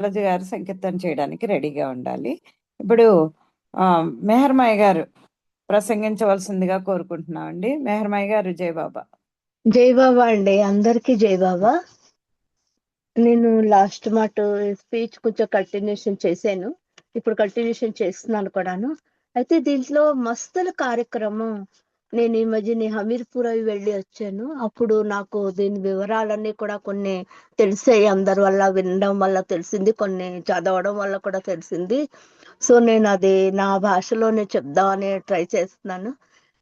బాలాజీ గారు సంకీర్తన చేయడానికి రెడీగా ఉండాలి. ఇప్పుడు మెహర్మాయి గారు ప్రసంగించవలసిందిగా కోరుకుంటున్నామండి. మెహర్మాయి గారు, జై బాబా. జై బాబా అండి, అందరికీ జై బాబా. నేను లాస్ట్ మాట స్పీచ్ కొంచెం కంటిన్యూషన్ చేశాను, ఇప్పుడు కంటిన్యూషన్ చేస్తున్నాను కూడాను. అయితే దీంట్లో మస్తుల కార్యక్రమం నేను ఈ మధ్యని హమీర్పూర్ అవి వెళ్ళి వచ్చాను. అప్పుడు నాకు దీని వివరాలన్నీ కూడా కొన్ని తెలిసాయి, అందరి వల్ల వినడం వల్ల తెలిసింది, కొన్ని చదవడం వల్ల కూడా తెలిసింది. సో నేను అది నా భాషలోనే చెప్దామని ట్రై చేస్తున్నాను.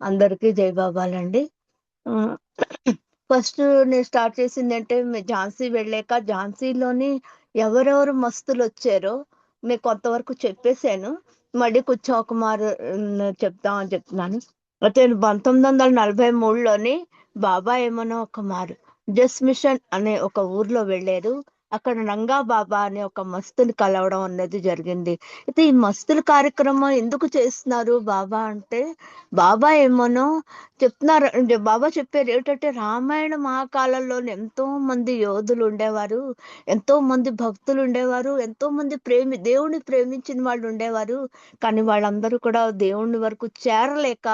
అందరికీ జై బాబాలండి. ఫస్ట్ నేను స్టార్ట్ చేసిందంటే ఝాన్సీ వెళ్ళాక ఝాన్సీలోని ఎవరెవరు మస్తులు వచ్చారో మీకు కొంతవరకు చెప్పేశాను. మళ్ళీ కొంచెం ఒక మారు చెప్తామని చెప్తున్నాను. అయితే 1943లోని బాబా ఏమన్నా ఒక మారు జస్ మిషన్ అనే ఒక ఊర్లో వెళ్ళారు. అక్కడ నంగా బాబా అనే ఒక మస్తుని కలవడం అనేది జరిగింది. అయితే ఈ మస్తుల కార్యక్రమం ఎందుకు చేస్తున్నారు బాబా అంటే, బాబా ఏమోనో చెప్తున్నారు. బాబా చెప్పారు ఏంటంటే, రామాయణ మహాకాలంలో ఎంతో మంది యోధులు ఉండేవారు, ఎంతో మంది భక్తులు ఉండేవారు, ఎంతో మంది దేవుణ్ణి ప్రేమించిన వాళ్ళు ఉండేవారు. కానీ వాళ్ళందరూ కూడా దేవుణ్ణి వరకు చేరలేక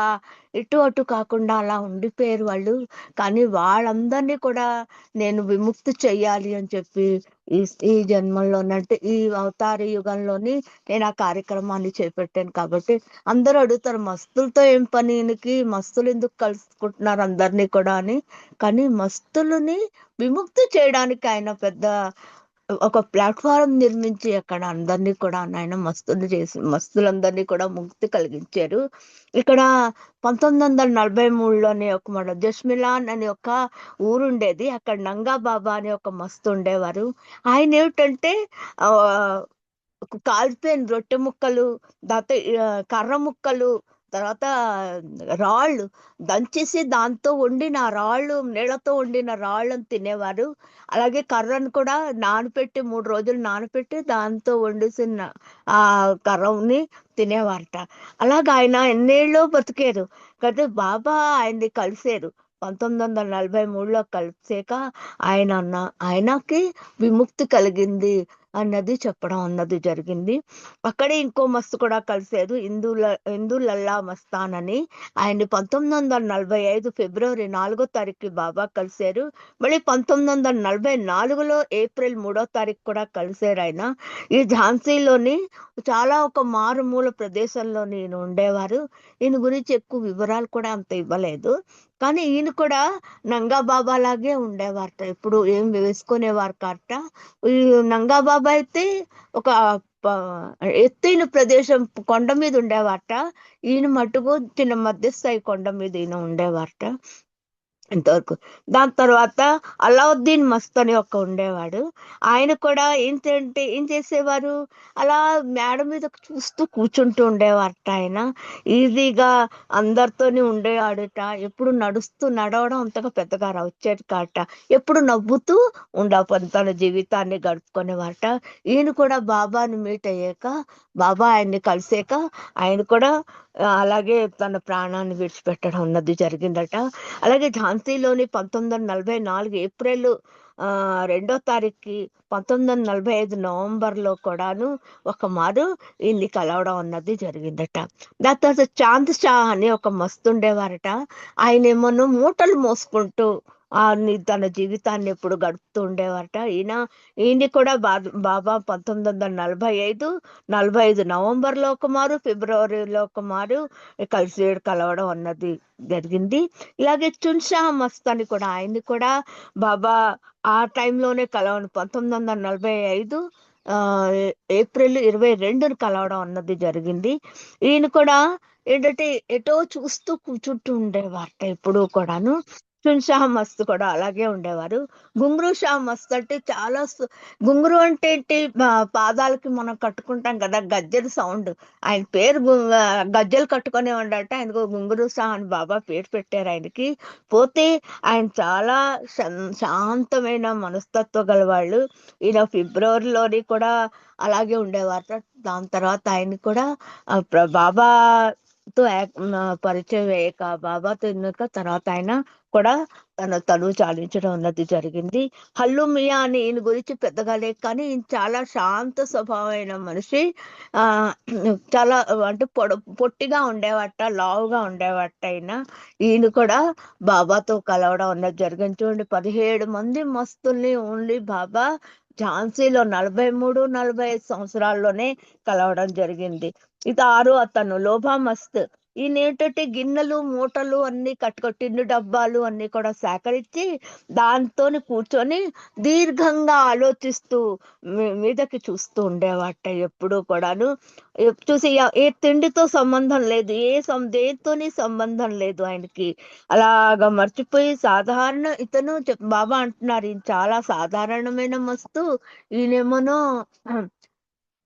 ఇటు అటు కాకుండా అలా ఉండిపోయారు వాళ్ళు. కానీ వాళ్ళందరినీ కూడా నేను విముక్తి చెయ్యాలి అని చెప్పి ఈ ఈ జన్మలోనంటే ఈ అవతార యుగంలోని నేను ఆ కార్యక్రమాన్ని చేపట్టాను. కాబట్టి అందరూ అడుగుతారు, మస్తులతో ఏం పని, ఈయనకి మస్తులు ఎందుకు కలుసుకుంటున్నారు అందరినీ కూడా అని. కానీ మస్తులని విముక్తి చేయడానికి ఆయన పెద్ద ఒక ప్లాట్ఫారం నిర్మించి అక్కడ అందరినీ కూడా ఆయన మస్తులందరినీ కూడా ముక్తి కలిగించారు. ఇక్కడ 1943లోని ఒక మన జస్మిలాన్ అనే ఒక ఊరుండేది. అక్కడ నంగా బాబా అనే ఒక మస్తు ఉండేవారు. ఆయన ఏమిటంటే ఆ కాల్చిపోయిన రొట్టె ముక్కలు, తర్వాత కర్ర ముక్కలు, తర్వాత రాళ్ళు దంచేసి దాంతో వండిన రాళ్ళు, నీళ్లతో వండిన రాళ్ళను తినేవారు. అలాగే కర్రను కూడా నానపెట్టి 3 రోజులు నానపెట్టి దాంతో వండేసిన ఆ కర్రని తినేవారట. అలాగ ఆయన ఎన్నేళ్ళో బతికారు. అయితే బాబా ఆయన్ని కలిశారు 1943లో. కలిసాక ఆయనకి విముక్తి కలిగింది అన్నది చెప్పడం అన్నది జరిగింది. అక్కడే ఇంకో మస్తు కూడా కలిశారు, ఇందులల్లా మస్తాన్ అని. ఆయన్ని 1945 ఫిబ్రవరి 4వ తారీఖు బాబా కలిశారు. మళ్ళీ 1944లో ఏప్రిల్ 3వ తారీఖు కూడా కలిశారు ఆయన. ఈ ఝాన్సీలోని చాలా ఒక మారుమూల ప్రదేశంలో ఈయన ఉండేవారు. ఈయన గురించి ఎక్కువ వివరాలు కూడా అంత ఇవ్వలేదు. కానీ ఈయన కూడా నంగా బాబా లాగే ఉండేవారట, ఎప్పుడు ఏం వేసుకునేవారు కాట. ఈ నంగా బాబా అయితే ఒక ఎత్తైన ప్రదేశం కొండ మీద ఉండేవారట. ఈయన మట్టుకు చిన్న మధ్యస్థాయి కొండ మీద ఈయన ఉండేవారట ఇంతవరకు. దాని తర్వాత అలావుద్దీన్ మస్త్ అని ఒక ఉండేవాడు. ఆయన కూడా ఏం చేసేవారు, అలా మేడ మీద చూస్తూ కూర్చుంటూ ఉండేవారట. ఆయన ఈజీగా అందరితోని ఉండేవాడట. ఎప్పుడు నడవడం అంతగా పెద్దగా వచ్చేది కాట. ఎప్పుడు నవ్వుతూ తన జీవితాన్ని గడుపుకునేవారట. ఈయన కూడా బాబాని మీట్ అయ్యాక, బాబా ఆయన్ని కలిసాక ఆయన కూడా అలాగే తన ప్రాణాన్ని విడిచిపెట్టడం అన్నది జరిగిందట. అలాగే ఝాన్సీలోని 1944 ఏప్రిల్ 2వ తారీఖుకి 1945 నవంబర్లో కూడాను ఒక మారు ఈయన్ని కలవడం అన్నది జరిగిందట. దాని తర్వాత చాంద్ షా అని ఒక మస్తు ఉండేవారట. ఆయన ఏమన్నా మూటలు మోసుకుంటూ తన జీవితాన్ని ఎప్పుడు గడుపుతూ ఉండేవారట. ఈయన్ని కూడా బాబా 1945 నవంబర్లో ఒక మారు, ఫిబ్రవరిలో ఒక మారు కలవడం అన్నది జరిగింది. ఇలాగే చున్షా మస్త్ అని కూడా ఆయన్ని కూడా బాబా ఆ టైంలోనే 1945 ఏప్రిల్ 22ని కలవడం అన్నది జరిగింది. ఈయన కూడా ఏంటంటే ఎటో చూస్తూ కూర్చుంటూ ఉండేవారట ఎప్పుడు కూడాను. షా మస్త్ కూడా అలాగే ఉండేవారు. గుంగ్రూ షా మస్త్ అంటే చాలా గుంగురు అంటే ఏంటి, పాదాలకి మనం కట్టుకుంటాం కదా గజ్జెల సౌండ్. ఆయన పేరు గజ్జెలు కట్టుకునే ఉండట. ఆయనకు గుంగురు షా అని బాబా పేరు పెట్టారు ఆయనకి. పోతే ఆయన చాలా శాంతమైన మనస్తత్వ గలవాళ్ళు. ఈయన ఫిబ్రవరిలోని కూడా అలాగే ఉండేవారట. దాని తర్వాత ఆయన కూడా బాబాతో పరిచయం అయ్యాక, బాబాతో తర్వాత ఆయన కూడా తను చాలించడం అన్నది జరిగింది. హల్లు మియా అని ఈయన గురించి పెద్దగా లేదు, కానీ ఈయన చాలా శాంత స్వభావమైన మనిషి. ఆ చాలా అంటే పొట్టిగా ఉండేవట, లావుగా ఉండేవట ఈయన కూడా బాబాతో కలవడం అన్నది జరిగింది. చూడండి, 17 మంది మస్తుల్ని ఓన్లీ బాబా ఝాన్సీలో 43-45 సంవత్సరాల్లోనే కలవడం జరిగింది. ఇది 6 అతను లోభా మస్త్. ఈయన ఏంటంటే గిన్నెలు మూటలు అన్ని టిన్ను డబ్బాలు అన్ని కూడా సేకరించి దాంతోని కూర్చొని దీర్ఘంగా ఆలోచిస్తూ మీదకి చూస్తూ ఉండేవాట ఎప్పుడు కూడాను. చూసి ఏ తిండితో సంబంధం లేదు, దేనితోని సంబంధం లేదు ఆయనకి. అలాగా మర్చిపోయి సాధారణ ఇతను బాబా అంటున్నారు, ఈయన చాలా సాధారణమైన మస్తు, ఈయనేమోనో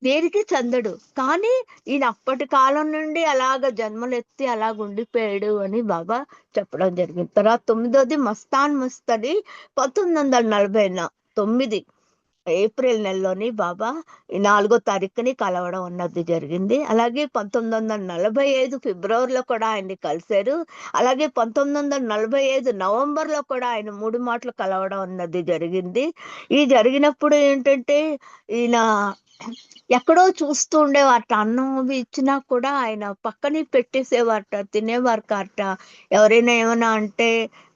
దేనికి చెందడు, కానీ ఈయన అప్పటి కాలం నుండి అలాగ జన్మలెత్తి అలాగ ఉండిపోయాడు అని బాబా చెప్పడం జరిగింది. తర్వాత 9వది మస్తాన్ మస్త్ అని 1949 ఏప్రిల్ నెలలోని బాబా 4వ తారీఖుని కలవడం అన్నది జరిగింది. అలాగే 1945 ఫిబ్రవరిలో కూడా ఆయన్ని కలిశారు. అలాగే 1945 నవంబర్లో కూడా ఆయన 3 మాటలు కలవడం అన్నది జరిగింది. ఈ జరిగినప్పుడు ఏంటంటే ఈయన ఎక్కడో చూస్తూ ఉండేవారట, అన్నం అవి ఇచ్చినా కూడా ఆయన పక్కనే పెట్టేసేవారట, తినేవారు కారట. ఎవరైనా ఏమైనా అంటే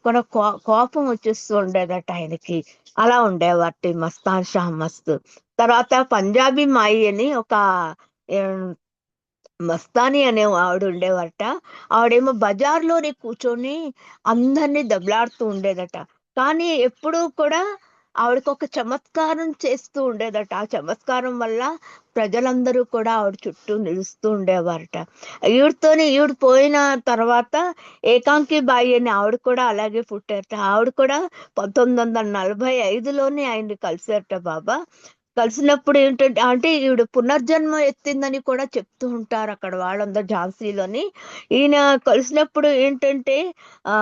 కూడా కోపం వచ్చేస్తూ ఉండేదట ఆయనకి. అలా ఉండేవారట ఈ మస్తాన్ షా మస్త్. తర్వాత పంజాబీ మాయి అని ఒక మస్తాని అనే ఆవిడ ఉండేవారట. ఆవిడేమో బజార్లోనే కూర్చొని అందరినీ దెబ్బలాడుతూ ఉండేదట. కానీ ఎప్పుడూ కూడా ఆవిడకి ఒక చమత్కారం చేస్తూ ఉండేదట. ఆ చమత్కారం వల్ల ప్రజలందరూ కూడా ఆవిడ చుట్టూ నిలుస్తూ ఉండేవారట. ఈవిడ పోయిన తర్వాత ఏకాంకి బాయి అని ఆవిడ కూడా అలాగే పుట్టారట. ఆవిడ కూడా 1945లోనే ఆయన్ని కలిసారట బాబా. కలిసినప్పుడు ఏంటంటే అంటే ఈవిడ పునర్జన్మ ఎత్తిందని కూడా చెప్తూ ఉంటారు అక్కడ వాళ్ళందరూ ఝాన్సీలోని. ఈయన కలిసినప్పుడు ఏంటంటే ఆ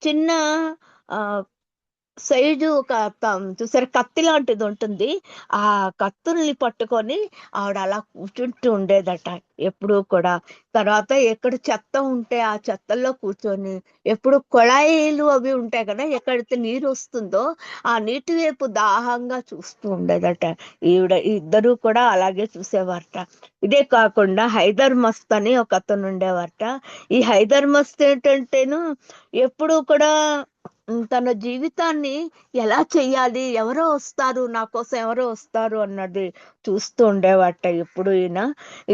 చిన్న ఆ సైజు ఒక చూసారు కత్తి లాంటిది ఉంటుంది, ఆ కత్తుల్ని పట్టుకొని ఆవిడ అలా కూర్చుంటూ ఉండేదట ఎప్పుడు కూడా. తర్వాత ఎక్కడ చెత్త ఉంటే ఆ చెత్తల్లో కూర్చొని ఎప్పుడు కొళాయిలు అవి ఉంటాయి కదా, ఎక్కడైతే నీరు వస్తుందో ఆ నీటి వైపు దాహంగా చూస్తూ ఉండేదట ఈవిడ. ఇద్దరు కూడా అలాగే చూసేవారట. ఇదే కాకుండా హైదర్ మస్త్ అని ఒక అతను ఉండేవారట. ఈ హైదర్ మస్త్ ఏంటంటేను ఎప్పుడు కూడా తన జీవితాన్ని ఎలా చెయ్యాలి, ఎవరో వస్తారు నా కోసం, ఎవరో వస్తారు అన్నది చూస్తూ ఉండేవాట ఎప్పుడు.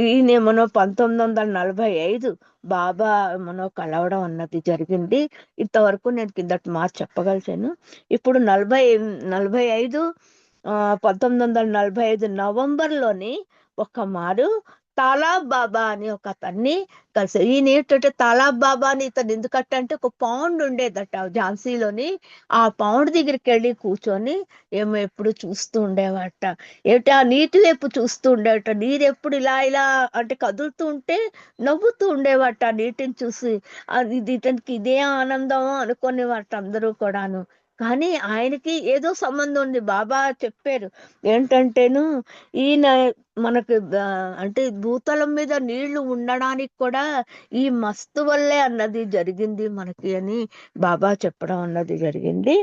ఈయనేమో 1945 బాబా ఏమో కలవడం అన్నది జరిగింది. ఇంతవరకు నేను కిందటి మాట చెప్పగలిగాను. ఇప్పుడు 1945 నవంబర్లోని ఒక మారు తాలాబ్ బాబా అని ఒక అతన్ని కలిసి. ఈయన ఏంటంటే తాలాబ్ బాబా అని ఇతను ఎందుకంటే ఒక పౌండ్ ఉండేదట ఝాన్సీలోని. ఆ పౌండ్ దగ్గరికి వెళ్ళి కూర్చొని ఏమో ఎప్పుడు చూస్తూ ఉండేవాట. ఏమిటి ఆ నీటి వైపు చూస్తూ ఉండేవాట. నీరు ఎప్పుడు ఇలా ఇలా అంటే కదులుతూ ఉంటే నవ్వుతూ ఉండేవాట నీటిని చూసి. ఇది ఇతనికి ఇదే ఆనందం అనుకునేవాట అందరూ కూడాను. కానీ ఆయనకి ఏదో సంబంధం ఉంది. బాబా చెప్పారు ఏంటంటేను ఈయన మనకు అంటే భూతలం మీద నీళ్లు ఉండడానికి కూడా ఈ మస్తు వల్లే అన్నది జరిగింది మనకి అని బాబా చెప్పడం అన్నది జరిగింది.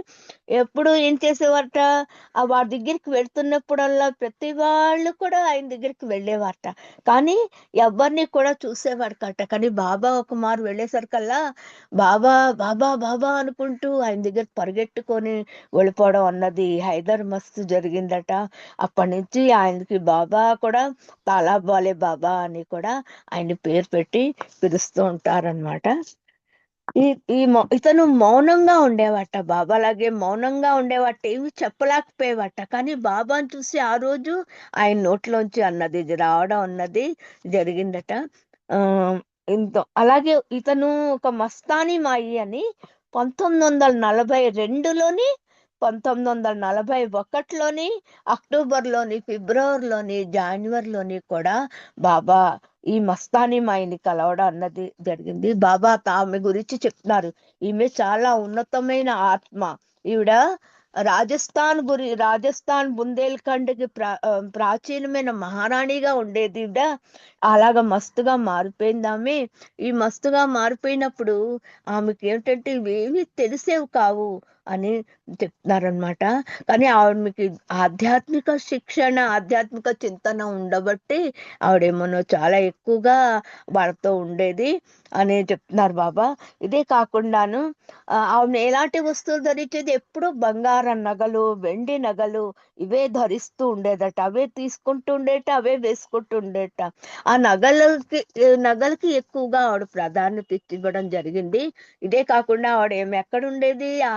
ఎప్పుడు ఏం చేసేవారట, వారి దగ్గరికి వెళ్తున్నప్పుడల్లా ప్రతి వాళ్ళు కూడా ఆయన దగ్గరికి వెళ్ళేవారట, కానీ ఎవరిని కూడా చూసేవాడు కట. కానీ బాబా ఒక మారు వెళ్ళేసరికల్లా బాబా బాబా బాబా అనుకుంటూ ఆయన దగ్గర పరిగెట్టుకొని వెళ్ళిపోవడం అన్నది హైదర్ మస్త్ జరిగిందట. అప్పటి నుంచి ఆయనకి బాబా కూడా తాలాబ్ వాలే బాబా అని కూడా ఆయన పేరు పెట్టి పిలుస్తూ ఉంటారనమాట. ఇతను మౌనంగా ఉండేవాట, బాబాలాగే మౌనంగా ఉండేవాట, ఏమి చెప్పలేకపోయేవాట. కానీ బాబాని చూసి ఆ రోజు ఆయన నోట్లోంచి అన్నది రావడం అన్నది జరిగిందట. అలాగే ఇతను ఒక మస్తానీ మాయి అని 1942లోని 1941లోని అక్టోబర్లోని ఫిబ్రవరిలోని జనవరిలోని కూడా బాబా ఈ మస్తానీ మాయిని కలవడం అన్నది జరిగింది. బాబా ఆమె గురించి చెప్తున్నారు, ఈమె చాలా ఉన్నతమైన ఆత్మ, ఈవిడ రాజస్థాన్ బుందేల్ఖండ్కి ప్రాచీనమైన మహారాణిగా ఉండేది ఈవిడ. అలాగా మస్తుగా మారిపోయింది ఆమె. ఈ మస్తుగా మారిపోయినప్పుడు ఆమెకి ఏమిటంటే ఇవేవి తెలిసేవి కావు అని చెప్తున్నారనమాట. కానీ ఆమెకి ఆధ్యాత్మిక శిక్షణ, ఆధ్యాత్మిక చింతన ఉండబట్టి ఆవిడేమోనో చాలా ఎక్కువగా వాళ్ళతో ఉండేది అని చెప్తున్నారు బాబా. ఇదే కాకుండాను ఆవిడ ఎలాంటి వస్తువులు ధరించేది, ఎప్పుడు బంగారం నగలు, వెండి నగలు ఇవే ధరిస్తూ ఉండేదట. అవే తీసుకుంటూ ఉండేట, అవే వేసుకుంటూ ఉండేట. ఆ నగలకి ఎక్కువగా ఆవిడ ప్రాధాన్యత ఇవ్వడం జరిగింది. ఇదే కాకుండా ఆవిడ ఎక్కడుండేది, ఆ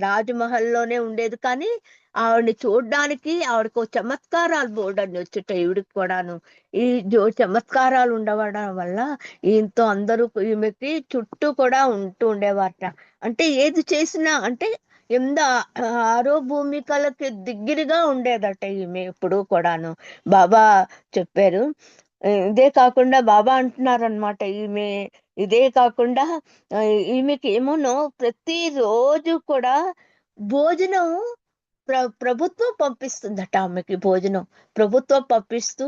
రాజ్మహల్లోనే ఉండేది. కానీ ఆవిడని చూడ్డానికి ఆవిడకు చమత్కారాలు బోర్డని వచ్చుట ఈవిడికి కూడాను. ఈ చమత్కారాలు ఉండవడం వల్ల ఈయనతో అందరూ ఈమెకి చుట్టూ కూడా ఉంటూ ఉండేవారట. అంటే ఏది చేసినా అంటే ఎంత ఆరో భూమికలకి దగ్గరగా ఉండేదట ఈమె ఎప్పుడు కూడాను. బాబా చెప్పారు. ఇదే కాకుండా బాబా అంటున్నారనమాట, ఇదే కాకుండా ఈమెకి ఏమోనో ప్రతిరోజు కూడా భోజనం ప్రభుత్వం పంపిస్తుందట ఆమెకి. భోజనం ప్రభుత్వం పంపిస్తూ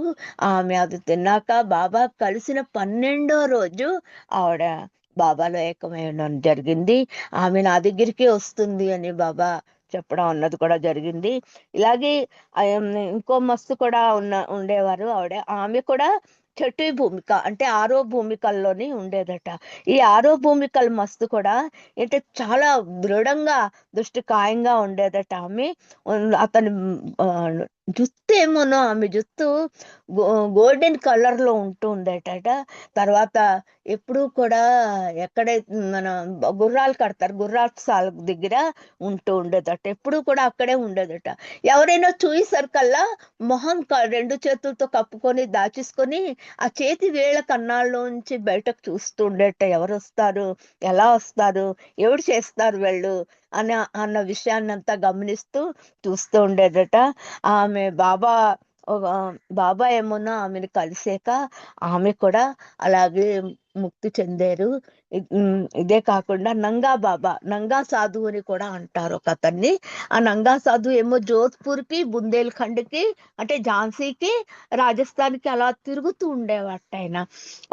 ఆమె అది తిన్నాక బాబా కలిసిన 12వ రోజు ఆవిడ బాబాలో ఏకమవడం జరిగింది. ఆమె నా దగ్గరికి వస్తుంది అని బాబా చెప్పడం అన్నది కూడా జరిగింది. ఇలాగే ఇంకో మస్తు కూడా ఉండేవారు ఆమె కూడా చటు భూమిక అంటే ఆరో భూమికల్లోని ఉండేదట. ఈ ఆరో భూమికల మస్తు కూడా అంటే చాలా దృఢంగా దృష్టి కాయంగా ఉండేదట ఆమె. అతని జుత్తు ఏమోనో, ఆమె జుత్తు గోల్డెన్ కలర్ లో ఉంటూ ఉండేటట. తర్వాత ఎప్పుడు కూడా ఎక్కడైతే మన గుర్రాలు కడతారు, గుర్రాల సాల దగ్గర ఉంటూ ఉండేదట. ఎప్పుడు కూడా అక్కడే ఉండేదట. ఎవరైనా చూసేసరికల్లా మొహం రెండు చేతులతో కప్పుకొని దాచేసుకొని ఆ చేతి వేళ్ల కన్నాల్లోంచి బయటకు చూస్తూ ఉండేట. ఎవరు వస్తారు, ఎలా వస్తారు, ఎవరు చేస్తారు వెళ్ళు అన్న విషయాన్ని అంతా గమనిస్తూ చూస్తూ ఉండేదట. ఆమె బాబా ఏమోనో ఆమెను కలిసాక ఆమె కూడా అలాగే ముక్తి చెందారు. ఇదే కాకుండా నంగా సాధువు అని కూడా అంటారు ఒక అతన్ని. ఆ నంగా సాధువు ఏమో జోధ్పూర్కి, బుందేల్ఖండ్కి అంటే ఝాన్సీకి, రాజస్థాన్కి అలా తిరుగుతూ ఉండేవాట ఆయన.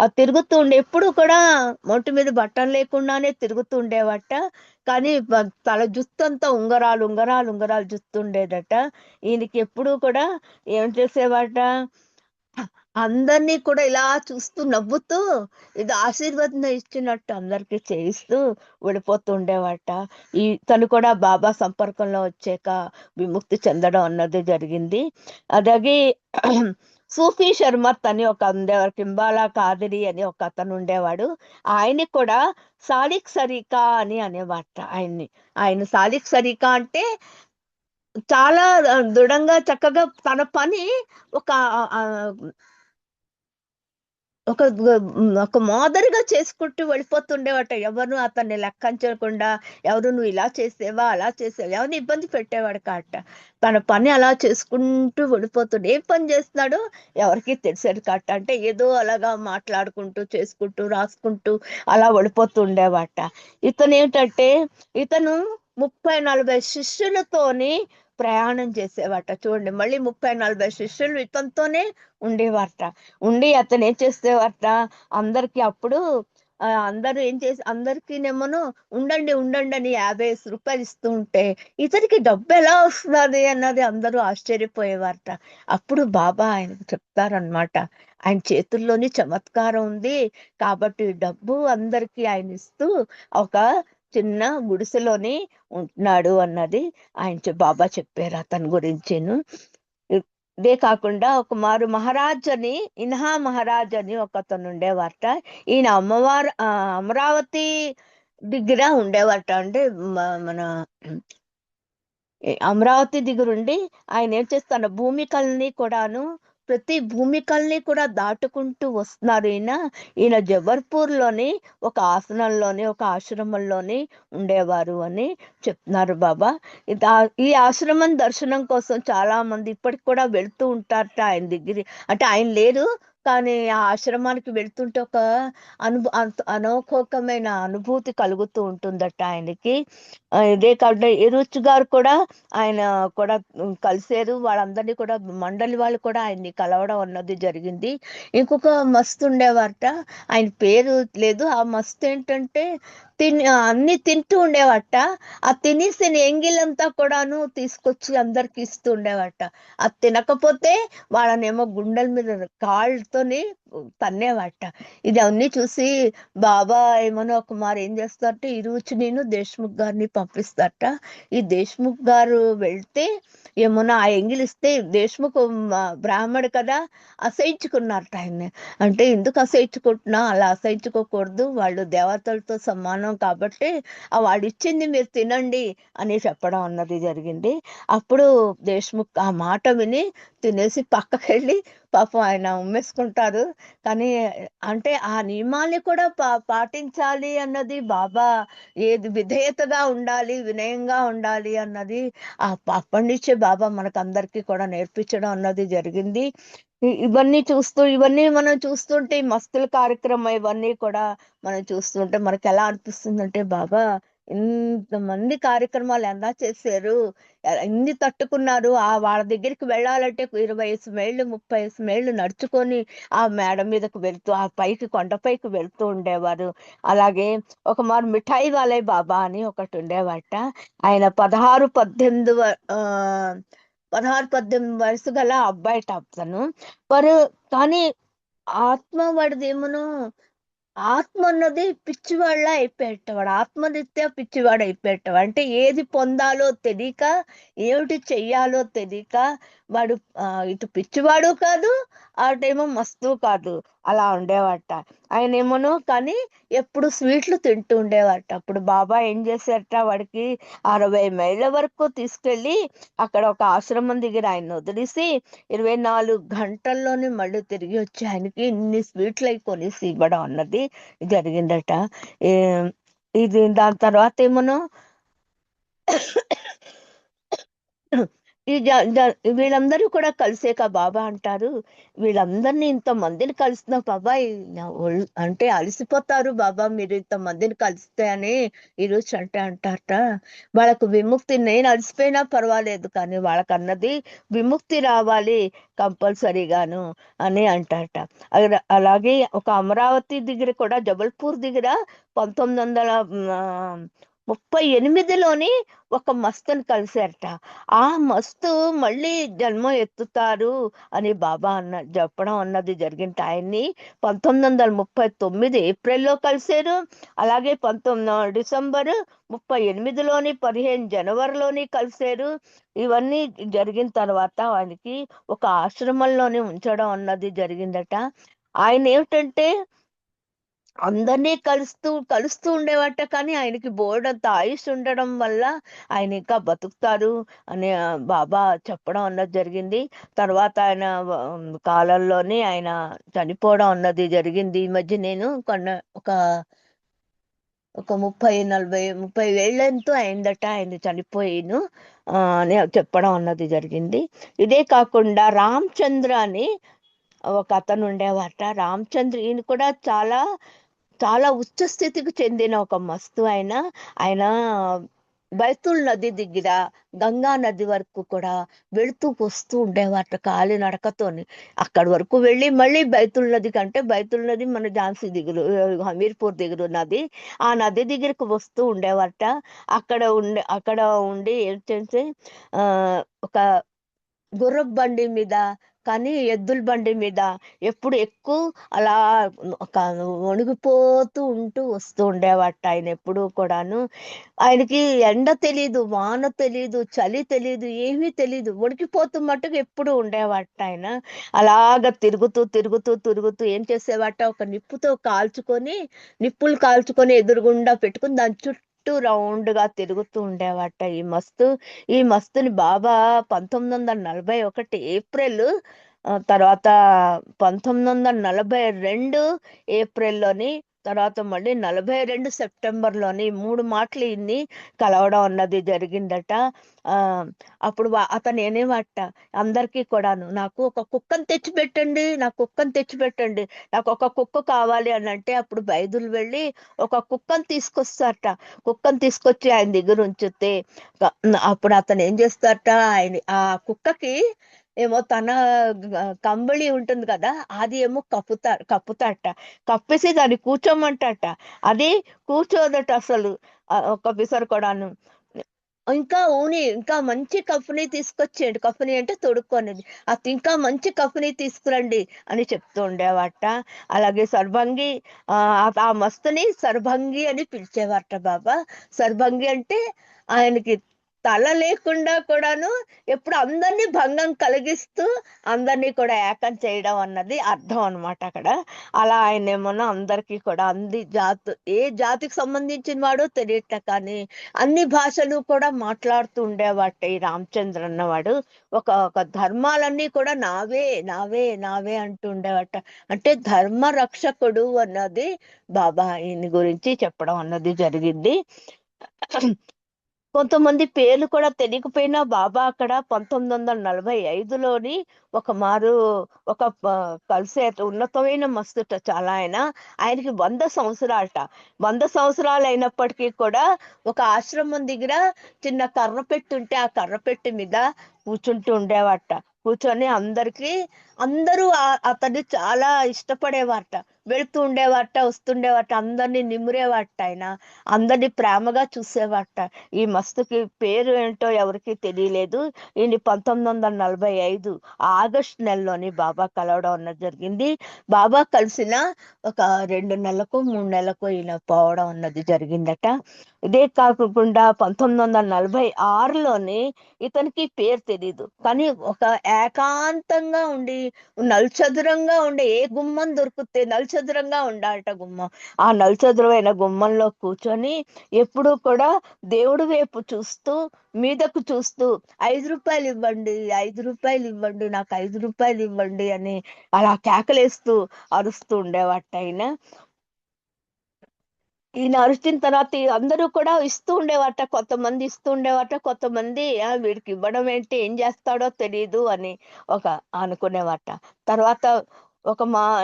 ఆ తిరుగుతూ ఎప్పుడు కూడా ఒంటి మీద బట్టలు లేకుండానే తిరుగుతూ ఉండేవాట. కానీ తల జుత్తు అంతా ఉంగరాలు ఉంగరాలు ఉంగరాలు జుత్తు ఉండేదట. ఈయనకి ఎప్పుడు కూడా ఏం చేసేవాట, అందరినీ కూడా ఇలా చూస్తూ నవ్వుతూ ఇది ఆశీర్వాదం ఇచ్చినట్టు అందరికి చేయిస్తూ వెళ్ళిపోతూ ఉండేవాట. తను కూడా బాబా సంపర్కంలో వచ్చాక విముక్తి చెందడం అన్నది జరిగింది. అలాగే సూఫీ షర్మత్ అని ఒక ఉండేవాడు, కింబాలా కాదిరి అని ఒక అతను ఉండేవాడు. ఆయన్ని కూడా సాలిక్ సరీకా అని అనేవాట. ఆయన సాలిక్ సరీకా అంటే చాలా దృఢంగా చక్కగా తన పని ఒక ఒక మాదిరిగా చేసుకుంటూ వెళ్ళిపోతుండేవాట. ఎవరు అతన్ని లెక్కించకుండా, ఎవరు నువ్వు ఇలా చేసేవా అలా చేసేవా ఎవరిని ఇబ్బంది పెట్టేవాడు కాట. తన పని అలా చేసుకుంటూ వెళ్ళిపోతుండే. ఏం పని చేస్తున్నాడో ఎవరికి తెలిసేది కాట. అంటే ఏదో అలాగా మాట్లాడుకుంటూ చేసుకుంటూ రాసుకుంటూ అలా వెళ్ళిపోతుండేవాట. ఇతను 30-40 శిష్యులతోని ప్రయాణం చేసేవాట. చూడండి, మళ్ళీ 30-40 శిష్యులు ఇతనితోనే ఉండేవారట. అతను ఏం చేసేవారట, అందరికి అప్పుడు అందరూ అందరికీనేమోను ఉండండి అని 50 రూపాయలు ఇస్తూ ఉంటే ఇతనికి డబ్బు ఎలా వస్తున్నది అన్నది అందరూ ఆశ్చర్యపోయేవారట. అప్పుడు బాబా ఆయనకు చెప్తారనమాట, ఆయన చేతుల్లోని చమత్కారం ఉంది కాబట్టి డబ్బు అందరికి ఆయన ఇస్తూ ఒక చిన్న గుడిసెలోని ఉంటున్నాడు అన్నది బాబా చెప్పారు అతని గురించిను. ఇదే కాకుండా ఒక మారు ఇన్హా మహారాజ్ అని ఒక అతను ఉండేవారట. ఈయన అమరావతి దగ్గర ఉండేవారట. అంటే మన అమరావతి దగ్గరుండి ఆయన ఏం చేస్తాడు, ప్రతి భూమికల్ని కూడా దాటుకుంటూ వస్తున్నారు. ఈయన జబర్పూర్లోని ఒక ఆశ్రమంలోని ఉండేవారు అని చెప్తున్నారు బాబా. ఈ ఆశ్రమం దర్శనం కోసం చాలా మంది ఇప్పటికి కూడా వెళ్తూ ఉంటారట ఆయన దగ్గర. అంటే ఆయన లేరు, కానీ ఆ ఆశ్రమానికి వెళ్తుంటే ఒక అనౌకోకమైన అనుభూతి కలుగుతూ ఉంటుందట ఆయనకి. ఇదే కాకుండా ఎరుచ్ గారు కూడా ఆయన కూడా కలిసారు. వాళ్ళందరినీ కూడా మండలి వాళ్ళు కూడా ఆయన్ని కలవడం అన్నది జరిగింది. ఇంకొక మస్తు ఉండేవారట, ఆయన పేరు లేదు. ఆ మస్తు ఏంటంటే అన్ని తింటూ ఉండేవాట. ఆ తినేసిన ఎంగిలంతా కూడాను తీసుకొచ్చి అందరికి ఇస్తూ ఉండేవాట. అది తినకపోతే వాళ్ళనేమో గుండెల మీద కాళ్ళతోని తన్నేవాట. ఇది అన్ని చూసి బాబా ఏమనో ఒక మారు ఏం చేస్తారంటే ఇరుచి నేను దేశ్ముఖ్ గారిని పంపిస్తారట. ఈ దేశ్ముఖ్ గారు వెళ్తే ఏమన్నా ఆ ఎంగిలిస్తే దేశ్ముఖ్ బ్రాహ్మడు కదా, అసహించుకున్నారట ఆయన్ని. అంటే ఎందుకు అసహించుకుంటున్నా, అలా అసహించుకోకూడదు, వాళ్ళు దేవతలతో సమానం కాబట్టి వాళ్ళు ఇచ్చింది మీరు తినండి అని చెప్పడం అన్నది జరిగింది. అప్పుడు దేశ్ముఖ్ ఆ మాట విని తినేసి పక్కకెళ్ళి పాపం ఆయన ఉమ్మేసుకుంటారు. కానీ అంటే ఆ నియమాల్ని కూడా పాటించాలి అన్నది బాబా, ఏది విధేయతగా ఉండాలి, వినయంగా ఉండాలి అన్నది అప్పటి నుంచే బాబా మనకందరికీ కూడా నేర్పించడం అన్నది జరిగింది. ఇవన్నీ మనం చూస్తుంటే ఈ మస్తుల కార్యక్రమం ఇవన్నీ కూడా మనం చూస్తుంటే మనకి ఎలా అనిపిస్తుందంటే బాబా ఇంతమంది కార్యక్రమాలు ఎలా చేశారు, ఇన్ని తట్టుకున్నారు. వాళ్ళ దగ్గరికి వెళ్ళాలంటే 20 మైళ్ళు 30 మైళ్ళు నడుచుకొని ఆ మేడ మీదకు వెళ్తూ ఆ పైకి కొండపైకి వెళ్తూ ఉండేవారు. అలాగే ఒక మారు మిఠాయి వాలే బాబా అని ఒకటి ఉండేవాట. ఆయన 16-18 వయసు గల అబ్బాయిట అతను. కానీ ఆత్మ వాడిదేమోను, ఆత్మ అన్నది పిచ్చివాళ్ళ అయిపోయేటవాడు, ఆత్మరీత్యా పిచ్చివాడు అయిపోయేటవాడు. అంటే ఏది పొందాలో తెలియక, ఏమిటి చెయ్యాలో తెలియక వాడు ఇటు పిచ్చివాడు కాదు, అటేమో మస్తు కాదు, అలా ఉండేవాట. ఆయన ఏమోను కానీ ఎప్పుడు స్వీట్లు తింటూ ఉండేవాట. అప్పుడు బాబా ఏం చేశారట, వాడికి 60 మైళ్ళ వరకు తీసుకెళ్ళి అక్కడ ఒక ఆశ్రమం దగ్గర ఆయన వదిలేసి 24 గంటల్లోనే మళ్ళీ తిరిగి వచ్చి ఆయనకి ఇన్ని స్వీట్లు అయి కొనేసి ఇవ్వడం అన్నది జరిగిందట. ఇది దాని తర్వాత ఏమోను వీళ్ళందరూ కూడా కలిసాక బాబా అంటారు, వీళ్ళందరినీ ఇంతమందిని కలిసిన బాబా అంటే అలసిపోతారు బాబా మీరు ఇంతమందిని కలిస్తే అని ఈరోజు అంటారట. వాళ్ళకు విముక్తి, నేను అలసిపోయినా పర్వాలేదు కానీ వాళ్ళకన్నది విముక్తి రావాలి కంపల్సరీగాను అని అంటారట. అలాగే ఒక అమరావతి దగ్గర కూడా, జబల్పూర్ దగ్గర 1938లోని ఒక మస్తుని కలిశారట. ఆ మస్తు మళ్ళీ జన్మ ఎత్తుతారు అని బాబా చెప్పడం అన్నది జరిగింది. ఆయన్ని 1939 ఏప్రిల్లో కలిశారు. అలాగే 19 డిసెంబర్ 38లోని 15 జనవరిలోని కలిశారు. ఇవన్నీ జరిగిన తర్వాత ఆయనకి ఒక ఆశ్రమంలోనే ఉంచడం అన్నది జరిగిందట. ఆయన ఏమిటంటే అందరినీ కలుస్తూ ఉండేవాట. కానీ ఆయనకి బోర్డంత ఆయుష్ ఉండడం వల్ల ఆయన ఇంకా బతుకుతారు అని బాబా చెప్పడం అన్నది జరిగింది. తర్వాత ఆయన కాలంలోనే ఆయన చనిపోవడం అన్నది జరిగింది. ఈ మధ్య నేను ఒక 30 ఏళ్ళంతో అయిందట ఆయన చనిపోయిను అని చెప్పడం అన్నది జరిగింది. ఇదే కాకుండా రామచంద్ర అని ఒక అతను ఉండేవాట. రామచంద్ర ఈయన కూడా చాలా చాలా ఉచ్చ స్థితికి చెందిన ఒక మస్తు. ఆయన బైతుల్ నది దగ్గర గంగా నది వరకు కూడా వెళుతూ వస్తూ ఉండేవాట కాలి నడకతోని. అక్కడి వరకు వెళ్ళి మళ్ళీ బైతుల్ నది కంటే, బైతుల్ నది మన ఝాన్సీ దగ్గర, హమీర్పూర్ దగ్గర నది, ఆ నది దగ్గరకు వస్తూ ఉండేవాట. అక్కడ ఉండి ఏంటంటే ఒక గుర్రపు బండి మీద కానీ ఎద్దుల బండి మీద ఎప్పుడు ఎక్కువ అలా వణిగిపోతూ ఉంటూ వస్తూ ఉండేవాట. ఆయన ఎప్పుడు కూడాను ఆయనకి ఎండ తెలీదు, వాన తెలీదు, చలి తెలీదు, ఏమీ తెలీదు, వణికిపోతూ మట్టుకు ఎప్పుడు ఉండేవాట. ఆయన అలాగ తిరుగుతూ తిరుగుతూ తిరుగుతూ ఏం చేసేవాట, ఒక నిప్పులు కాల్చుకొని ఎదురుగుండా పెట్టుకుని దాని చుట్టూ రౌండ్ గా తిరుగుతూ ఉండేవాట ఈ మస్తుని బాబా 1941 ఏప్రిల్, తర్వాత 1942 ఏప్రిల్లోని తర్వాత మళ్ళీ 42 సెప్టెంబర్లోని 3 మాటలు ఇన్ని కలవడం అన్నది జరిగిందట. ఆ అప్పుడు అతను ఏనేవాట అందరికీ కూడాను, నాకు ఒక కుక్కను తెచ్చిపెట్టండి, నాకు కుక్కను తెచ్చిపెట్టండి, నాకు ఒక కుక్క కావాలి అని అంటే, అప్పుడు బైదులు వెళ్ళి ఒక కుక్కను తీసుకొస్తారట. కుక్కను తీసుకొచ్చి ఆయన దగ్గర ఉంచితే అప్పుడు అతను ఏం చేస్తారట, ఆయన ఆ కుక్కకి ఏమో తన కంబళి ఉంటుంది కదా, అది ఏమో కప్పుతాట. కప్పేసి దాన్ని కూర్చోమంటట. అది కూర్చోదట అసలు ఒక విసరు కూడాను. ఇంకా మంచి కఫ్ని తీసుకొచ్చేయండి, కఫ్ని అంటే తొడుక్కొనేది, అది ఇంకా మంచి కఫ్ని తీసుకురండి అని చెప్తూ ఉండేవాట. అలాగే సర్భంగి, ఆ మస్తుని సర్భంగి అని పిలిచేవారట బాబా. సర్భంగి అంటే ఆయనకి తల లేకుండా కూడాను ఎప్పుడు అందరినీ భంగం కలిగిస్తూ అందరినీ కూడా ఏకం చేయడం అన్నది అర్థం అనమాట అక్కడ. అలా ఆయన ఏమన్నా అందరికీ కూడా ఏ జాతికి సంబంధించిన వాడో తెలియట, కానీ అన్ని భాషలు కూడా మాట్లాడుతూ ఉండేవాట ఈ రామచంద్ర అన్నవాడు. ఒక ధర్మాలన్నీ కూడా నావే నావే నావే అంటూ ఉండేవాట. అంటే ధర్మ రక్షకుడు అన్నది బాబా ఈయన గురించి చెప్పడం అన్నది జరిగింది. కొంతమంది పేర్లు కూడా తెలియకపోయినా బాబా అక్కడ 1945లోని ఒక మారు కలిసే ఉన్నతమైన మస్తుట చాలా ఆయనకి 100 సంవత్సరాలట. 100 సంవత్సరాలు అయినప్పటికీ కూడా ఒక ఆశ్రమం దగ్గర చిన్న కర్ర పెట్టి ఉంటే ఆ కర్ర పెట్టి మీద కూర్చుంటూ ఉండేవాట. కూర్చొని అందరూ అతన్ని చాలా ఇష్టపడేవారట. వెళ్తూ ఉండేవాట, వస్తుండేవాట, అందరినీ నిమురేవాట. ఆయన అందరినీ ప్రేమగా చూసేవాట. ఈ మస్తుకి పేరు ఏంటో ఎవరికి తెలియలేదు. ఈయన 1945 ఆగస్టు నెలలోని బాబా కలవడం అన్నది జరిగింది. బాబా కలిసిన ఒక 2 నెలలకు 3 నెలలకు ఈయన పోవడం అన్నది జరిగిందట. ఇదే కాకుండా 1946లోని ఇతనికి పేరు తెలీదు, కానీ ఒక ఏకాంతంగా ఉండి నలుచదురంగా ఉండే ఏ గుమ్మం దొరికితే నలుచదురంగా ఉండాలట గుమ్మం. ఆ నలుచదురమైన గుమ్మంలో కూర్చొని ఎప్పుడూ కూడా దేవుడి వైపు చూస్తూ, మీదకు చూస్తూ 5 రూపాయలు ఇవ్వండి, 5 రూపాయలు ఇవ్వండి, నాకు 5 రూపాయలు ఇవ్వండి అని అలా కేకలేస్తూ అరుస్తూ ఉండేవాట ఆయన. ఈయన అరిచిన తర్వాత అందరూ కూడా ఇస్తూ ఉండేవాట. కొంతమంది ఇస్తూ ఉండేవాట, కొంతమంది వీడికి ఇవ్వడం ఏంటి, ఏం చేస్తాడో తెలియదు అని అనుకునేవాట. తర్వాత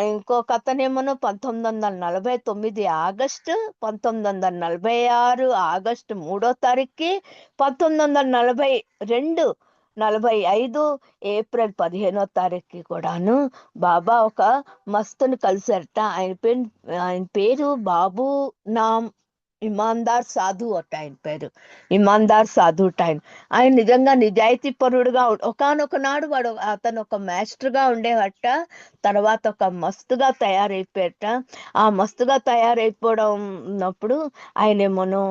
ఇంకొక అతనేమో 1949 ఆగస్టు, 1946 ఆగస్టు 3వ తారీఖుకి, 1942 45 ఏప్రిల్ 15వ తారీఖుకి కూడాను బాబా ఒక మస్తుని కలిసారట. ఆయన పేరు బాబు నామ్ ఇమాందార్ సాధు అట. ఆయన పేరు ఇమాందార్ సాధు ఆయన నిజంగా నిజాయితీ పరుడుగా ఒకానొక నాడు అతను ఒక మాస్టర్ గా ఉండేవట. తర్వాత ఒక మస్తుగా తయారైపోయాట. ఆ మస్తుగా తయారైపోవడం ఉన్నప్పుడు ఆయన ఏమోనో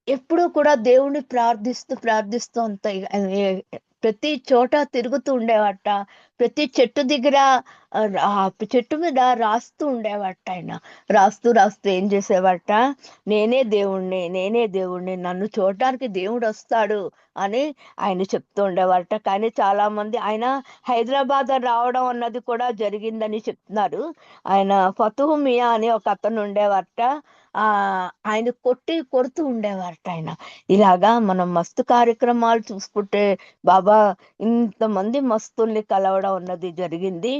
ఎప్పుడూ కూడా దేవుణ్ణి ప్రార్థిస్తూ అంత ప్రతి చోట తిరుగుతూ ఉండేవాట. ప్రతి చెట్టు దగ్గర చెట్టు మీద రాస్తూ ఉండేవాట. ఆయన రాస్తూ ఏం చేసేవాట, నేనే దేవుణ్ణి, నన్ను చూడటానికి దేవుడు వస్తాడు అని ఆయన చెప్తూ ఉండేవాట. కానీ చాలా మంది ఆయన హైదరాబాద్ రావడం అన్నది కూడా జరిగిందని చెప్తున్నారు. ఆయన ఫతుహ్ మియా అని ఒక అతను ఉండేవాట. ఆయన కొడుతూ ఉండేవారట ఆయన. ఇలాగా మనం మస్తు కార్యక్రమాలు చూసుకుంటే బాబా ఇంతమంది మస్తుల్ని కలవడం అన్నది జరిగింది.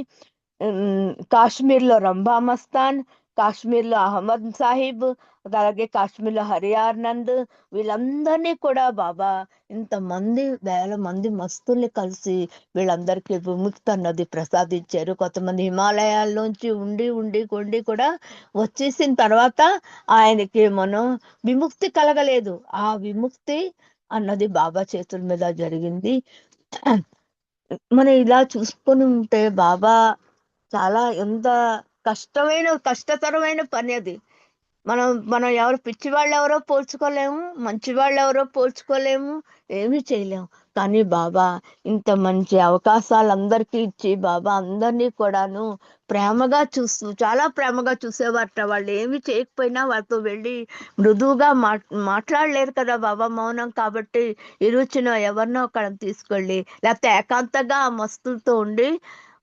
కాశ్మీర్లో రంభా మస్తాన్, కాశ్మీర్లో అహ్మద్ సాహిబ్, అలాగే కాశ్మీర్లో హరియార్నంద్, వీళ్ళందరినీ కూడా బాబా ఇంతమంది వేల మంది మస్తుల్ని కలిసి వీళ్ళందరికీ విముక్తి అన్నది ప్రసాదించారు. కొంతమంది హిమాలయాల్లోంచి ఉండి కూడా వచ్చేసిన తర్వాత ఆయనకి మనం విముక్తి కలగలేదు. ఆ విముక్తి అన్నది బాబా చేతుల మీద జరిగింది. మనం ఇలా చూసుకొని ఉంటే బాబా చాలా ఎంత కష్టతరమైన పని అది. మనం ఎవరు పిచ్చివాళ్ళు ఎవరో పోల్చుకోలేము, మంచి వాళ్ళు ఎవరో పోల్చుకోలేము, ఏమీ చేయలేము. కానీ బాబా ఇంత మంచి అవకాశాలు అందరికీ ఇచ్చి బాబా అందరినీ కూడాను చాలా ప్రేమగా చూసేవారట. వాళ్ళు ఏమి చేయకపోయినా వాళ్ళతో వెళ్ళి మృదువుగా మాట్లాడలేరు కదా బాబా, మౌనం కాబట్టి ఇరుచిన ఎవరినో అక్కడ తీసుకెళ్ళి, లేకపోతే ఏకాంతంగా ఆ మస్తులతో ఉండి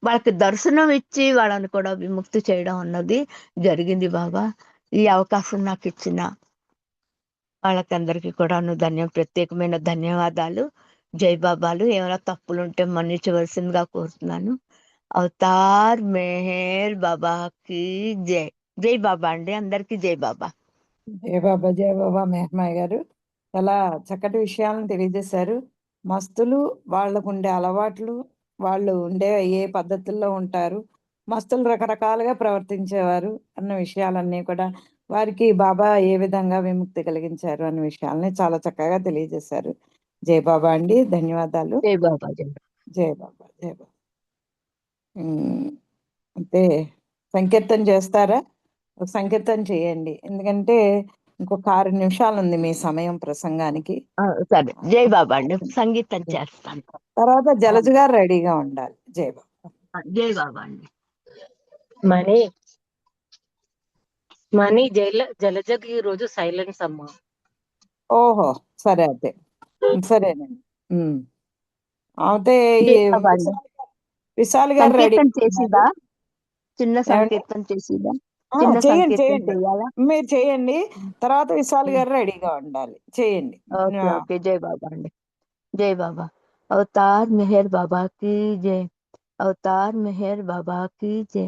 వాళ్ళకి దర్శనం ఇచ్చి వాళ్ళని కూడా విముక్తి చేయడం అన్నది జరిగింది బాబా. ఈ అవకాశం నాకు ఇచ్చిన వాళ్ళకందరికీ కూడా ప్రత్యేకమైన ధన్యవాదాలు. జై బాబాలు. ఏమైనా తప్పులు ఉంటే మన్నించవలసిందిగా కోరుతున్నాను. అవతార్ మెహర్ బాబాకి జై. జై బాబా అండి, అందరికీ జై బాబా. జయ బాబా మెహర్మాయ్ గారు చాలా చక్కటి విషయాలను తెలియజేశారు. మస్తులు వాళ్ళకు ఉండే అలవాట్లు, వాళ్ళు ఉండే ఏ పద్ధతుల్లో ఉంటారు, మస్తులు రకరకాలుగా ప్రవర్తించేవారు అన్న విషయాలన్నీ కూడా, వారికి బాబా ఏ విధంగా విముక్తి కలిగించారు అన్న విషయాల్ని చాలా చక్కగా తెలియజేశారు. జై బాబా అండి, ధన్యవాదాలు. జై బాబా. జై జై బాబా, జై బాబా. అంటే సంకీర్తన చేస్తారా? ఒక సంకీర్తన చేయండి, ఎందుకంటే ఇంకొక 6 నిమిషాలు ఉంది మీ సమయం ప్రసంగానికి. సరే, జై బాబా అండి, సంగీతం చేస్తాను. తర్వాత జలజ గారు రెడీగా ఉండాలి. జై బాబా. జై బాబా అండి. మనీ మనీ జలజకి ఈ రోజు సైలెన్స్ అమ్మా. ఓహో, సరే అయితే సరేనండి. అయితే జై బాబా అండి. విశాల్ గారు రెడీ సంకీర్తన చేసిదా? చిన్న సంకీర్తన చేసిదా? చిన్న చేయండి సంకీర్తన చేయండి, చేయాలా? మీరు చేయండి. తర్వాత విశాల్ గారు రెడీగా ఉండాలి. చేయండి. Okay okay. జై బాబా అండి. జై బాబా. అవతార్ మెహర్ బాబా की जय. अवतार मेहर बाबा की जय.